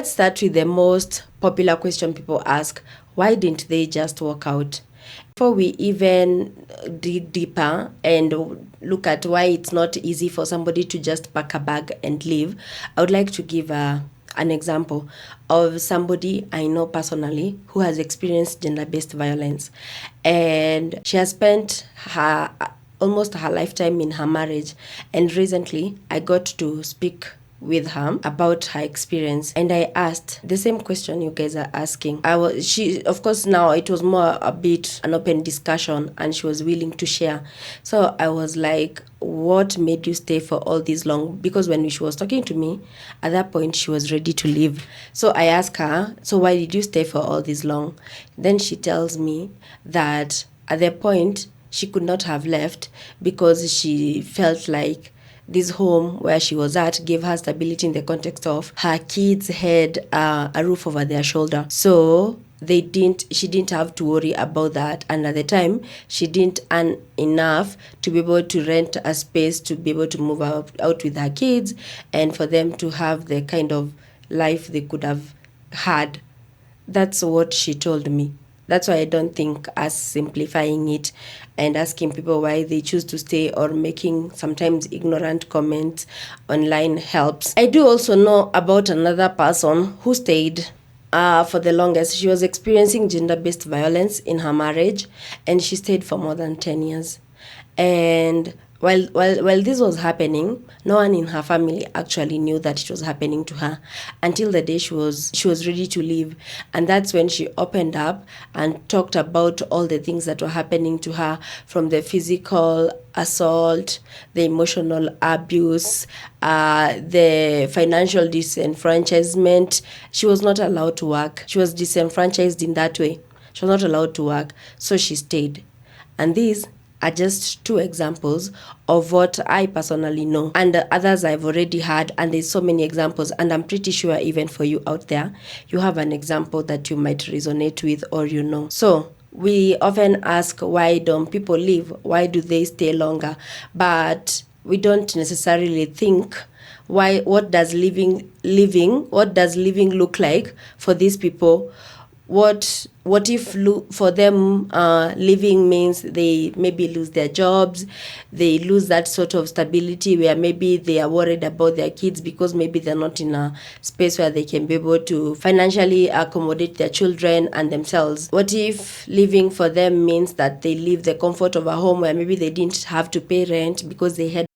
let's start with the most popular question people ask. Why didn't they just walk out? Before we even dig deeper and look at why it's not easy for somebody to just pack a bag and leave, I would like to give an example of somebody I know personally who has experienced gender-based violence. And she has spent her almost her lifetime in her marriage. And recently, I got to speak with her about her experience, and I asked the same question you guys are asking. She, of course, now it was more a bit an open discussion, and she was willing to share. So I was like, what made you stay for all this long? Because when she was talking to me, at that point she was ready to leave. So I asked her, so why did you stay for all this long? Then she tells me that at the point she could not have left because she felt like this home where she was at gave her stability in the context of her kids had a roof over their shoulder. So she didn't have to worry about that. And at the time, she didn't earn enough to be able to rent a space to be able to move out with her kids and for them to have the kind of life they could have had. That's what she told me. That's why I don't think us simplifying it and asking people why they choose to stay or making sometimes ignorant comments online helps. I do also know about another person who stayed for the longest. She was experiencing gender-based violence in her marriage, and she stayed for more than 10 years. And while this was happening, no one in her family actually knew that it was happening to her until the day she was ready to leave. And that's when she opened up and talked about all the things that were happening to her, from the physical assault, the emotional abuse, the financial disenfranchisement. She was not allowed to work. She was disenfranchised in that way. She was not allowed to work, so she stayed. And these are just two examples of what I personally know. And the others I've already had, and there's so many examples, and I'm pretty sure even for you out there, you have an example that you might resonate with or you know. So we often ask, why don't people leave? Why do they stay longer? But we don't necessarily think what does living look like for these people? What if for them living means they maybe lose their jobs, they lose that sort of stability where maybe they are worried about their kids because maybe they're not in a space where they can be able to financially accommodate their children and themselves? What if living for them means that they leave the comfort of a home where maybe they didn't have to pay rent because they had